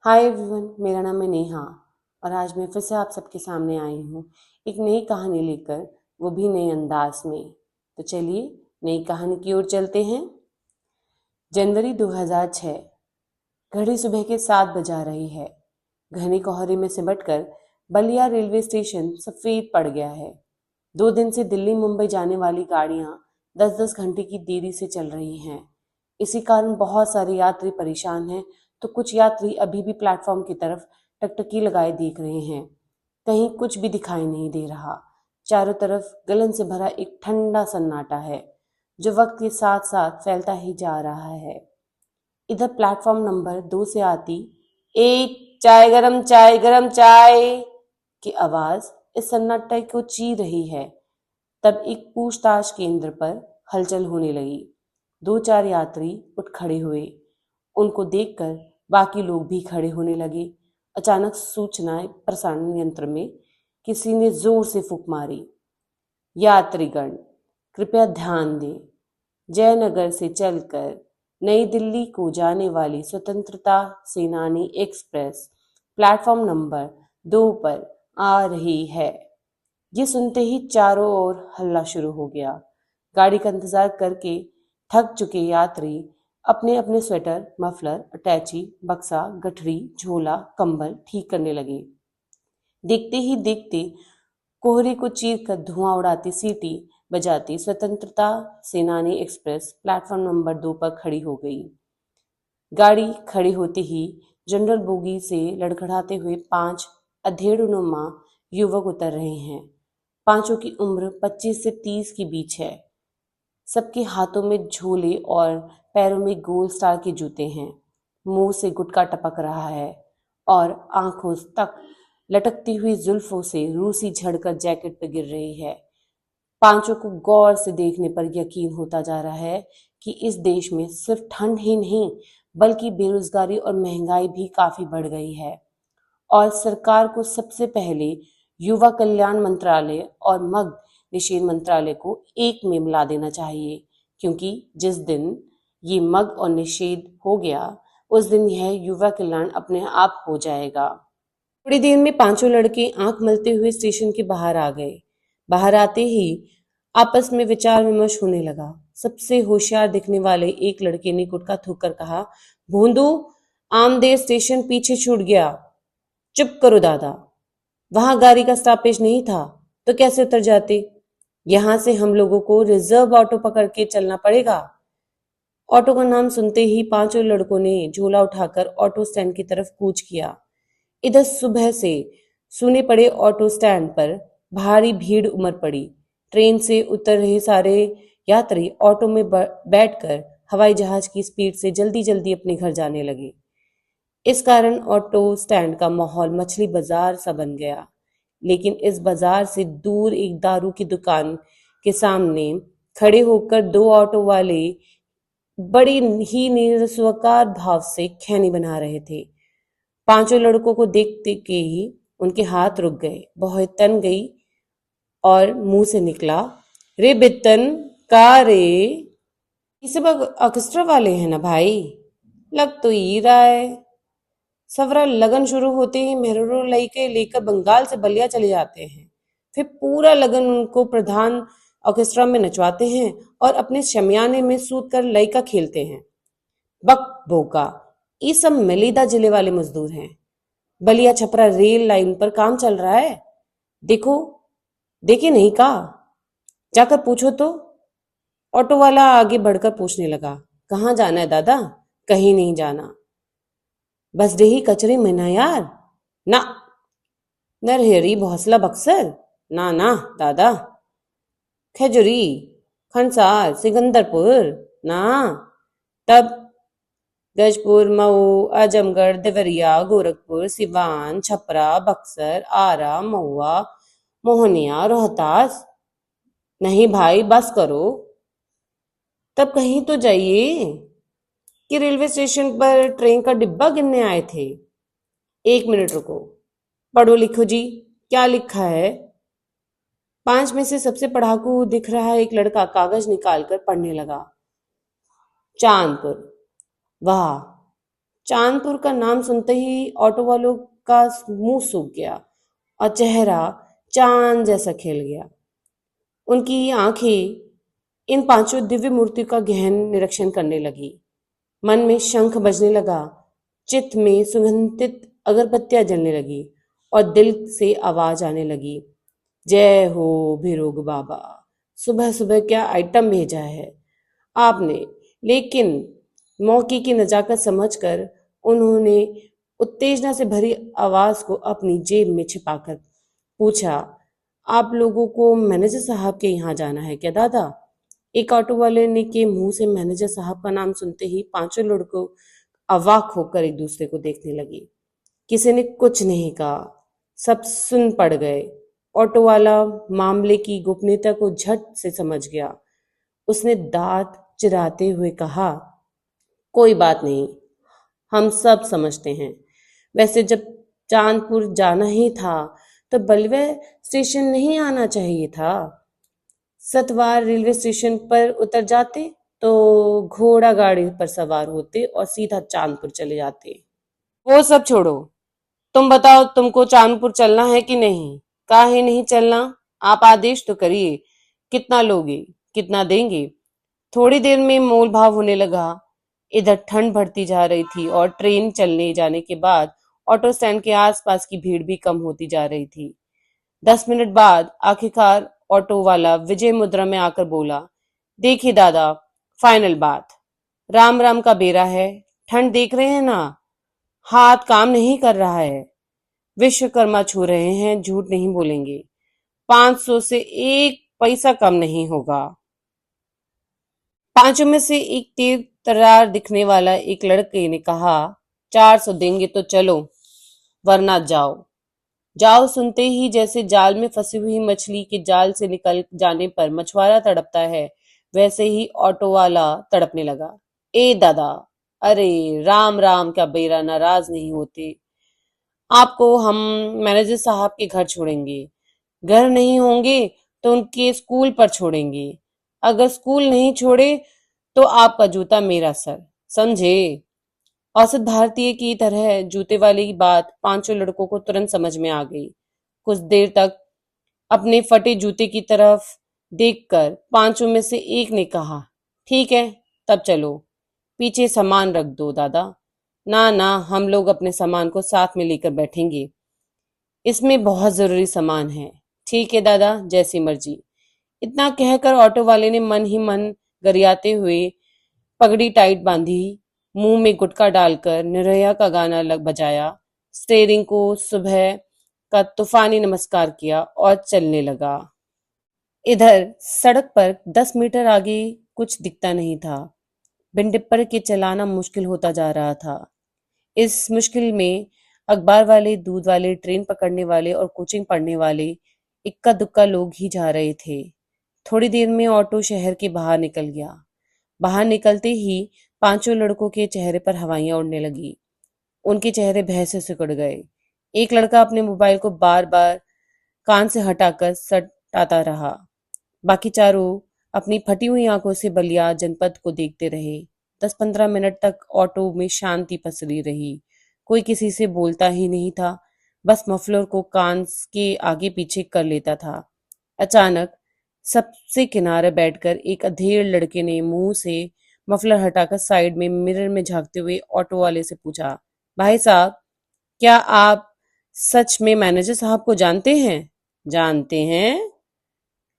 Hi everyone, मेरा नाम है नेहा और आज मैं फिर से आप सबके सामने आई हूँ एक नई कहानी लेकर, वो भी नए अंदाज में। तो चलिए नई कहानी की ओर चलते हैं। जनवरी 2006। घड़ी सुबह के 7 बजा रही है। घने कोहरे में सिमटकर बलिया रेलवे स्टेशन सफेद पड़ गया है। 2 दिन से दिल्ली मुंबई जाने वाली गाड़ियां 10-10 घंटे की देरी से चल रही हैं। इसी कारण बहुत सारे यात्री परेशान हैं, तो कुछ यात्री अभी भी प्लेटफॉर्म की तरफ टकटकी लगाए देख रहे हैं। कहीं कुछ भी दिखाई नहीं दे रहा। चारों तरफ गलन से भरा एक ठंडा सन्नाटा है, जो वक्त के साथ साथ फैलता ही जा रहा है। इधर प्लेटफॉर्म नंबर 2 से आती एक चाय गरम चाय की आवाज इस सन्नाटे को चीर रही है। तब एक पूछताछ केंद्र पर हलचल होने लगी। 2-4 यात्री उठ खड़े हुए। उनको देखकर बाकी लोग भी खड़े होने लगे। अचानक सूचना प्रसारण यंत्र में किसी ने जोर से फूंक मारी। यात्रीगण कृपया ध्यान दें। जयनगर से चलकर नई दिल्ली को जाने वाली स्वतंत्रता सेनानी एक्सप्रेस प्लेटफॉर्म नंबर 2 पर आ रही है। ये सुनते ही चारों ओर हल्ला शुरू हो गया। गाड़ी का इंतजार करके थक चुके यात्री अपने अपने स्वेटर, मफलर, अटैची, बक्सा, गठरी, झोला, कंबल ठीक करने लगे। देखते ही देखते कोहरे को चीर कर धुआं उड़ाती सीटी बजाती स्वतंत्रता सेनानी एक्सप्रेस प्लेटफॉर्म नंबर 2 पर खड़ी हो गई। गाड़ी खड़ी होते ही जनरल बोगी से लड़खड़ाते हुए 5 अधेड़नुमा युवक उतर रहे हैं। पांचों की उम्र 25 से 30 के बीच है। सबके हाथों में झोले और पैरों में गोल स्टार के जूते हैं। मुंह से गुटखा टपक रहा है और आंखों तक लटकती हुई जुल्फों से रूसी झड़कर जैकेट पर गिर रही है। पांचों को गौर से देखने पर यकीन होता जा रहा है कि इस देश में सिर्फ ठंड ही नहीं, बल्कि बेरोजगारी और महंगाई भी काफी बढ़ गई है। और सरकार को सबसे पहले युवा कल्याण मंत्रालय और मद्य निषेध मंत्रालय को एक में मिला देना चाहिए, क्योंकि जिस दिन ये मद्य और निषेध हो गया, उस दिन यह युवा कल्याण अपने आप हो जाएगा। थोड़ी देर में पांचों लड़के आंख मलते हुए स्टेशन के बाहर आ गए। बाहर आते ही आपस में विचार विमर्श होने लगा। सबसे होशियार दिखने वाले एक लड़के ने गुटखा थूक कर कहा, भोंदू, आमदेव स्टेशन पीछे छूट गया। चुप करो दादा, वहां गाड़ी का स्टॉपेज नहीं था तो कैसे उतर जाते? यहां से हम लोगों को रिजर्व ऑटो पकड़ के चलना पड़ेगा। ऑटो का नाम सुनते ही पांचों लड़कों ने झोला उठाकर ऑटो स्टैंड की तरफ कूच किया। इधर सुबह से सुने पड़े ऑटो स्टैंड पर भारी भीड़ उमड़ पड़ी। ट्रेन से उतर रहे सारे यात्री ऑटो में बैठकर हवाई जहाज की स्पीड से जल्दी जल्दी अपने घर जाने लगे। इस कारण ऑटो स्टैंड का माहौल मछली बाजार सा बन गया। लेकिन इस बाजार से दूर एक दारू की दुकान के सामने खड़े होकर 2 ऑटो वाले बड़ी ही निस्वकार भाव से खैनी बना रहे थे। पांचों लड़कों को देखते के ही उनके हाथ रुक गए, बहुत तन गई और मुंह से निकला, रे बितन का रे? ये सब ऑर्केस्ट्रा वाले हैं ना भाई? लग तो ही रहा है। सवरा लगन शुरू होते ही मेहरो लई के लेकर बंगाल से बलिया चले जाते हैं। फिर पूरा लगन उनको प्रधान ऑर्केस्ट्रा में नचवाते हैं और अपने शमियाने में सूत कर लयका खेलते हैं। बक बोका, ये सब मेलीदा जिले वाले मजदूर हैं। बलिया छपरा रेल लाइन पर काम चल रहा है। देखो, देखे नहीं का? जाकर पूछो तो। ऑटो वाला आगे बढ़कर पूछने लगा, कहाँ जाना है दादा? कहीं नहीं जाना, बस डेही कचरे में ना यार। ना। नरहरी भौसला बक्सर? ना ना दादा। खजुरी, खनसार, सिकंदरपुर? ना। तब गजपुर, मऊ, आजमगढ़, देवरिया, गोरखपुर, सिवान, छपरा, बक्सर, आरा, महुआ, मोहनिया, रोहतास? नहीं भाई, बस करो। तब कहीं तो जाइए कि रेलवे स्टेशन पर ट्रेन का डिब्बा गिनने आए थे। 1 मिनट रुको, पढ़ो लिखो जी, क्या लिखा है? 5 में से सबसे पढ़ाकू दिख रहा एक लड़का कागज निकालकर पढ़ने लगा। चांदपुर। वाह, चांदपुर का नाम सुनते ही ऑटो वालों का मुंह सूख गया और चेहरा चांद जैसा खिल गया। उनकी आंखें इन पांचों दिव्य मूर्तियों का गहन निरीक्षण करने लगी। मन में शंख बजने लगा, चित्त में सुगंधित अगरबत्तियां जलने लगी और दिल से आवाज आने लगी, जय हो भीरोग बाबा, सुबह सुबह क्या आइटम भेजा है आपने। लेकिन मौके की नजाकत समझकर उन्होंने उत्तेजना से भरी आवाज को अपनी जेब में छिपाकर पूछा, आप लोगों को मैनेजर साहब के यहाँ जाना है क्या दादा? एक ऑटो वाले ने के मुंह से मैनेजर साहब का नाम सुनते ही पांचों लड़कों अवाक होकर एक दूसरे को देखने लगे। किसी ने कुछ नहीं कहा, सब सुन पड़ गए। ऑटो वाला मामले की गोपनीयता को झट से समझ गया। उसने दांत चिराते हुए कहा, कोई बात नहीं, हम सब समझते हैं। वैसे जब चांदपुर जाना ही था तो बलवे स्टेशन नहीं आना चाहिए था। सतवार रेलवे स्टेशन पर उतर जाते तो घोड़ा गाड़ी पर सवार होते और सीधा चांदपुर चले जाते। वो सब छोड़ो, तुम बताओ तुमको चांदपुर चलना है कि नहीं? काहे नहीं चलना? आप आदेश तो करिए, कितना लोगे, कितना देंगे? थोड़ी देर में मोल भाव होने लगा। इधर ठंड बढ़ती जा रही थी और ट्रेन चलने जाने के बाद ऑटो स्टैंड के आसपास की भीड़ भी कम होती जा रही थी। 10 मिनट बाद आखिरकार ऑटो वाला विजय मुद्रा में आकर बोला, देखिए दादा, फाइनल बात, राम राम का बेरा है, ठंड देख रहे हैं ना, हाथ काम नहीं कर रहा है, विश्वकर्मा छू रहे हैं, झूठ नहीं बोलेंगे, 500 से 1 पैसा कम नहीं होगा। पांचों में से एक तीर तर्रार दिखने वाला एक लड़के ने कहा, 400 देंगे तो चलो, वरना जाओ। जाओ सुनते ही जैसे जाल में फंसी हुई मछली के जाल से निकल जाने पर मछुआरा तड़पता है, वैसे ही ऑटो वाला तड़पने लगा। ए दादा, अरे राम राम क्या बेरा, नाराज नहीं होते, आपको हम मैनेजर साहब के घर छोड़ेंगे। घर नहीं होंगे तो उनके स्कूल पर छोड़ेंगे। अगर स्कूल नहीं छोड़े तो आपका जूता मेरा सर, समझे? औसत भारतीय की तरह जूते वाली की बात पांचों लड़कों को तुरंत समझ में आ गई। कुछ देर तक अपने फटे जूते की तरफ देखकर पांचों में से एक ने कहा, ठीक है, तब चलो, पीछे सामान रख दो दादा। ना ना, हम लोग अपने सामान को साथ में लेकर बैठेंगे, इसमें बहुत जरूरी सामान है। ठीक है दादा, जैसी मर्जी। इतना कहकर ऑटो वाले ने मन ही मन गरियाते हुए पगड़ी टाइट बांधी, मुंह में गुटखा डालकर निरैया का गाना बजाया, स्टीयरिंग को सुबह का तूफानी नमस्कार किया और चलने लगा। इधर सड़क पर 10 मीटर आगे कुछ दिखता नहीं था। बिन टिप्पर के चलाना मुश्किल होता जा रहा था। इस मुश्किल में अखबार वाले, दूध वाले, ट्रेन पकड़ने वाले और कोचिंग पढ़ने वाले इक्का दुक्का लोग ही जा रहे थे। थोड़ी देर में ऑटो शहर के बाहर निकल गया। बाहर निकलते ही पांचों लड़कों के चेहरे पर हवाइयां उड़ने लगी। उनके चेहरे भय से सिकुड़ गए। एक लड़का अपने मोबाइल को बार बार कान से हटाकर सटाता रहा। बाकी चारों अपनी फटी हुई आंखों से बलिया जनपद को देखते रहे। 10-15 मिनट तक ऑटो में शांति पसरी रही। कोई किसी से बोलता ही नहीं था, बस मफलर को कान के आगे पीछे कर लेता था। अचानक सबसे किनारे बैठकर एक अधेड़ लड़के ने मुंह से मफलर हटाकर साइड में मिरर में झांकते हुए ऑटो वाले से पूछा, भाई साहब, क्या आप सच में मैनेजर साहब को जानते हैं? जानते हैं?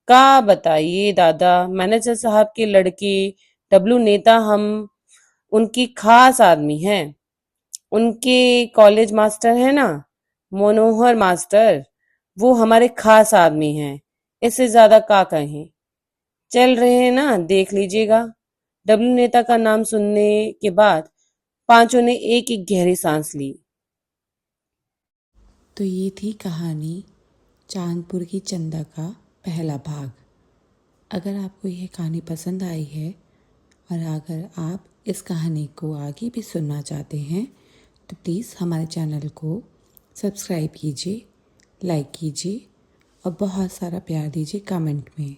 का बताइए दादा, मैनेजर साहब के लड़के डब्लू नेता, हम उनकी खास आदमी हैं। उनके कॉलेज मास्टर है ना, मनोहर मास्टर, वो हमारे खास आदमी हैं। इससे ज्यादा का कहें? चल रहे हैं ना, देख लीजिएगा। डब्लू नेता का नाम सुनने के बाद पांचों ने एक एक गहरी सांस ली। तो ये थी कहानी चांदपुर की चंदा का पहला भाग। अगर आपको यह कहानी पसंद आई है और अगर आप इस कहानी को आगे भी सुनना चाहते हैं तो प्लीज़ हमारे चैनल को सब्सक्राइब कीजिए, लाइक कीजिए और बहुत सारा प्यार दीजिए कमेंट में।